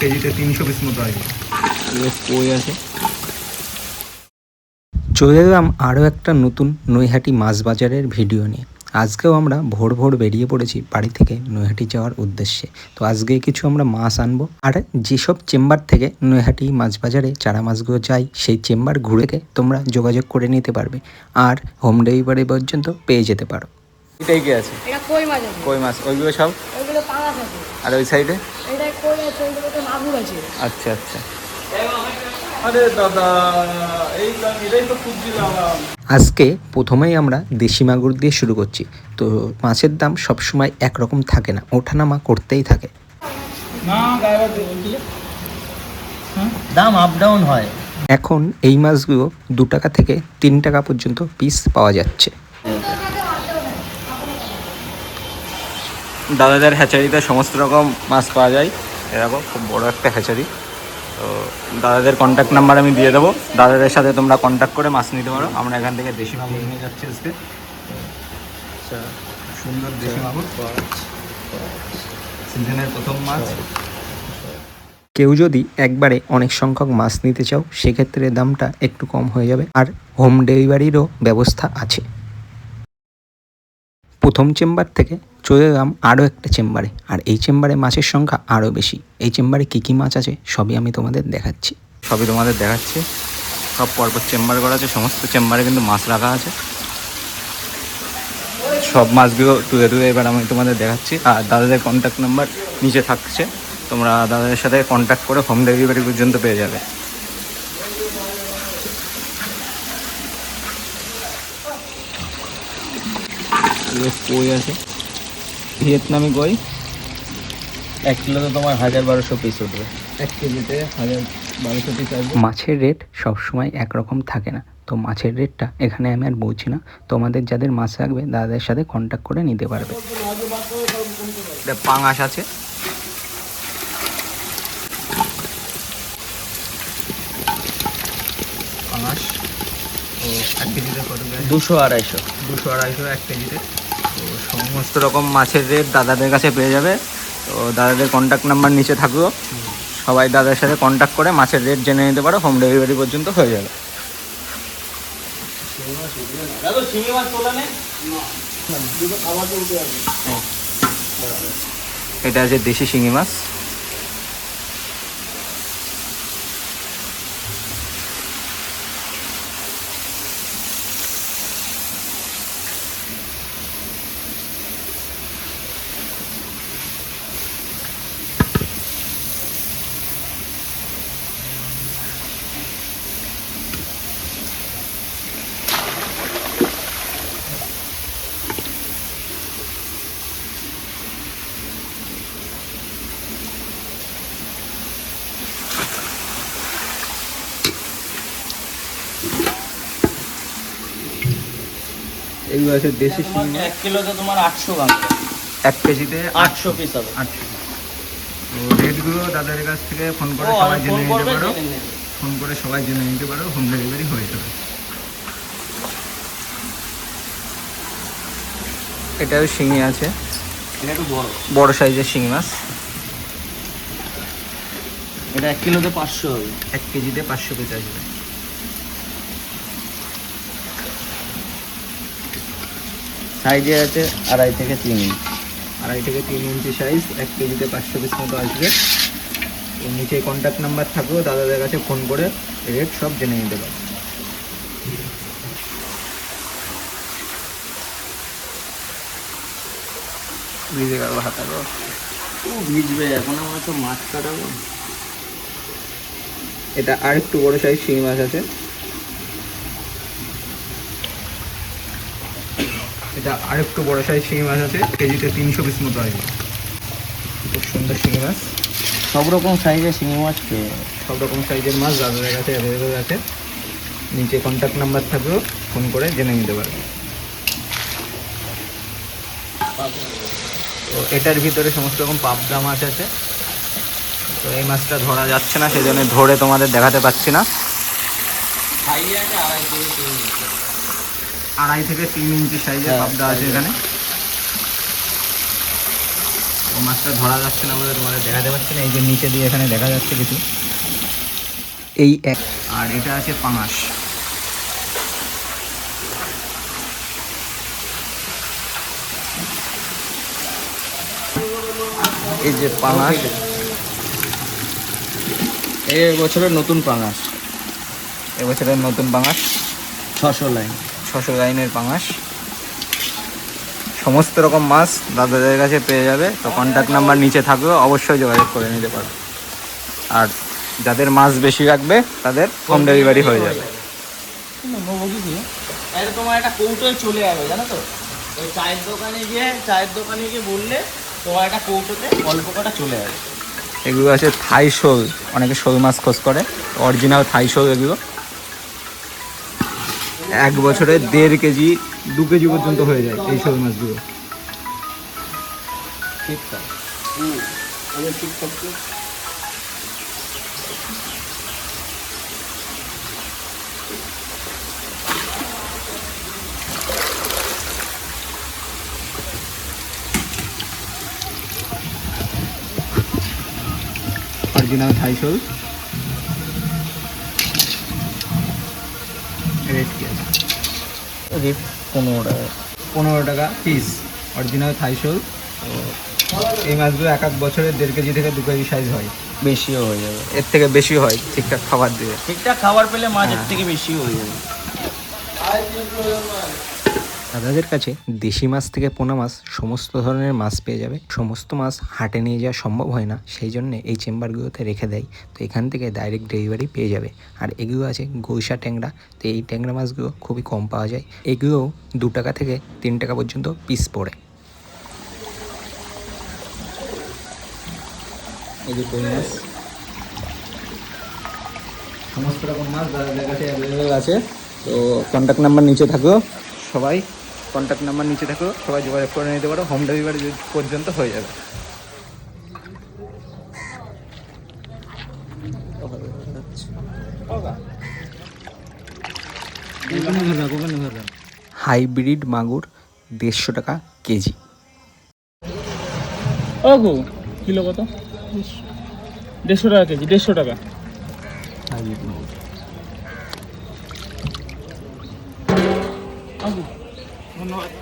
কেজিতে 300 পিস মতো আসবে। কই আছে। চলে এলাম আরও একটা নতুন নৈহাটি মাছ বাজারের ভিডিও নিয়ে। আজকেও আমরা ভোর ভোর বেরিয়ে পড়েছি বাড়ি থেকে নৈহাটি যাওয়ার উদ্দেশ্যে। তো আজকে কিছু আমরা মাছ আনবো, আর যেসব চেম্বার থেকে নৈহাটি মাছ বাজারে চারা মাছগুলো যায় সেই চেম্বার ঘুরে তোমরা যোগাযোগ করে নিতে পারবে, আর হোম ডেলিভারি পর্যন্ত পেয়ে যেতে পারো। এটাই কি আছে? এটা কই মাছ আছে। কই মাছ, ওইগুলো সব? ওইগুলো পাঙাশ আছে। আর ওই সাইডে? এটা কই আছে, ওইগুলোতে মাগুর আছে। আচ্ছা আচ্ছা। আরে দাদা, এটাই তো খুঁজছিলাম। আজকে প্রথমেই আমরা দেশি মাগুর দিয়ে শুরু করছি। তো মাছের দাম সবসময় একরকম থাকে না, ওঠানামা করতেই থাকে। দাম আপ ডাউন হয়। এখন এই মাছগুলো 2 টাকা থেকে 3 টাকা পর্যন্ত পিস পাওয়া যাচ্ছে। দাদাদের হ্যাচারিতে সমস্ত রকম মাছ পাওয়া যায়। এরকম খুব বড় একটা হ্যাচারি। তো দাদাদের কন্ট্যাক্ট নাম্বার আমি দিয়ে দেবো, দাদাদের সাথে তোমরা কন্ট্যাক্ট করে মাছ নিতে পারো। আমরা এখান থেকে দেশি মাগুর নিয়ে যাচ্ছি আজকে। সুন্দর দেশি মাগুর, সিজনের প্রথম মাছ। কেউ যদি একবারে অনেক সংখ্যক মাছ নিতে চাও সেক্ষেত্রে দামটা একটু কম হয়ে যাবে, আর হোম ডেলিভারিরও ব্যবস্থা আছে। প্রথম চেম্বার থেকে চলে এলাম আরও একটা চেম্বারে, আর এই চেম্বারে মাছের সংখ্যা আরও বেশি। এই চেম্বারে কী কী মাছ আছে সবই আমি তোমাদের দেখাচ্ছি। সব পরপর চেম্বার করা আছে, সমস্ত চেম্বারে কিন্তু মাছ রাখা আছে। সব মাছগুলো তুলে তুলে এবার আমি তোমাদের দেখাচ্ছি, আর দাদাদের কন্ট্যাক্ট নাম্বার নিচে থাকছে, তোমরা দাদাদের সাথে কন্ট্যাক্ট করে হোম ডেলিভারি পর্যন্ত পেয়ে যাবে। কই আছে, ভিয়েতনামি কই। 1 কিলোতে তোমার 1000-1200 পিস উঠবে। 1 কেজিতে 1000-1200 পিস আসবে। মাছের রেট সবসময় একরকম থাকে না, তো মাছের রেটটা এখানে আমি আর বলছি না। তোমাদের যাদের মাছ লাগবে দাদাদের সাথে কন্ট্যাক্ট করে নিতে পারবে। পাঙাশ আছে, পাঙাশ। ও 1 কেজিতে কত? 200-250। 200-250 1 কেজিতে। তো সমস্ত রকম মাছের রেট দাদাদের কাছে পেয়ে যাবে। তো দাদাদের কন্ট্যাক্ট নাম্বার নিচে থাকলো, সবাই দাদার সাথে কন্ট্যাক্ট করে মাছের রেট জেনে নিতে পারো, হোম ডেলিভারি পর্যন্ত হয়ে যাবে। এটা আছে দেশি শিঙি মাছ। এইগুলো আছে দেশি শিঙি। 1 কিলোতে তোমার 800 গ্রাম। 1 কেজিতে 800 পিস হবে। 800। তো রেটগুলো দাদাদের কাছ থেকে ফোন করে সবাই জেনে নিতে পারো, ফোন করে সবাই জেনে নিতে পারো, হোম ডেলিভারি হয়ে যাবে। এটাও শিঙি আছে, এটা একটু বড় সাইজের শিঙি মাছ। এটা 1 কিলোতে 500 হবে। 1 কেজিতে 500 পিস আসবে। সাইজে আছে 2.5 থেকে 3 ইঞ্চি। 2.5 থেকে 3 ইঞ্চি সাইজ, 1 কেজিতে 500 পিস মতো আসবে। তো নিচে কন্ট্যাক্ট নাম্বার থাকলেও দাদাদের কাছে ফোন করে রেট সব জেনে নিতে পারো। ভিজে গেল হাতারও। ও ভিজবে, এখন আমরা তো মাছ কাটাবো। এটা আর একটু বড় সাইজ শিঙি মাছ আছে। এটা আরেকটু বড় সাইজ শিঙি মাছ আছে, কেজিতে 300 পিস মতো আসবে। খুব সুন্দর শিঙি মাছ। সব রকম সাইজের শিঙি মাছ পেয়ে যাবে। সব রকম সাইজের মাছ দাদাদের কাছে অ্যাভেলেবেল আছে। নিচে কন্ট্যাক্ট নাম্বার থাকলেও ফোন করে জেনে নিতে পারবে। তো এটার ভিতরে সমস্ত রকম পাবদা মাছ আছে। তো এই মাছটা ধরা যাচ্ছে না, সেই জন্য ধরে তোমাদের দেখাতে পাচ্ছি না। সাইজে আছে 2.5 থেকে 3 ইঞ্চি। 2.5 থেকে 3 ইঞ্চি সাইজের পাবদা আছে এখানে। মাছটা ধরা যাচ্ছে না বলে তোমাদের দেখাতে পারছি না। এই যে নিচে দিয়ে এখানে দেখা যাচ্ছে কিছু। এই এক আর এটা আছে পাঙাশ। এই যে পাঙাশ, এই বছরের নতুন পাঙাশ, এবছরের নতুন পাঙাশ, 600 লাইন। 600 লাইনের পাঙাশ। সমস্ত রকম মাছ দাদাদের কাছে পেয়ে যাবে। তো কন্ট্যাক্ট নাম্বার নিচে থাকবে, অবশ্যই যোগাযোগ করে নিতে পারো। আর যাদের মাছ বেশি রাখবে তাদের হোম ডেলিভারি হয়ে যাবে। এটা তোমার একটা কৌটোয় চলে যাবে, জানো তো? ওই চায়ের দোকানে গিয়ে বললে তোমার একটা কৌটোতে অল্প কটা চলে যাবে। এগুলো আছে থাই শোল, অনেকে শোল মাছ খোঁজ করে, অরিজিনাল থাই শোল এগুলো। 1 বছরে 1.5 কেজি 2 কেজি পর্যন্ত হয়ে যায় এই শোল মাছগুলো। ঠিকঠাক। ঠিকঠাক। অরিজিনাল থাই শোল। রেট কি আছে? রেট 15 টাকা। 15 টাকা পিস অরিজিনাল থাই শোল। এই মাছগুলো এক বছরে 1.5 কেজি থেকে 2 কেজি সাইজ হয়, বেশিও হয়ে যাবে। এর থেকে বেশি হয় ঠিকঠাক খাবার দিয়ে। ঠিকঠাক খাবার পেলে মাছ এর থেকে বেশি হয়ে যাবে। দাদাদের কাছে দেশি মাছ থেকে পোনা মাছ সমস্ত ধরনের মাছ পেয়ে যাবে। সমস্ত মাছ হাটে নিয়ে যাওয়া সম্ভব হয় না, সেই জন্য এই চেম্বারগুলোতে রেখে দেয়। তো এখান থেকে ডাইরেক্ট ডেলিভারি পেয়ে যাবে। আর এগুলো আছে গৌসা ট্যাংরা। তো এই ট্যাংরা মাছগুলো খুবই কম পাওয়া যায়। এগুলোও 2 টাকা থেকে 3 টাকা পর্যন্ত পিস পড়ে। এই যে কই মাছ, সমস্ত রকম মাছ দাদাদের কাছে অ্যাভেলেবেল আছে। তো কন্ট্যাক্ট নাম্বার নিচে থাকো, সবাই কন্ট্যাক্ট নাম্বার নিচে থাকো, সবাই যোগাযোগ করে নিতে পারো। হোম ডেলিভারি পর্যন্ত হয়ে যাবে। হাইব্রিড মাগুর 150 টাকা কেজি। ও গো কিলো কত? 150 টাকা কেজি। 150 টাকা। ধন্যবাদ।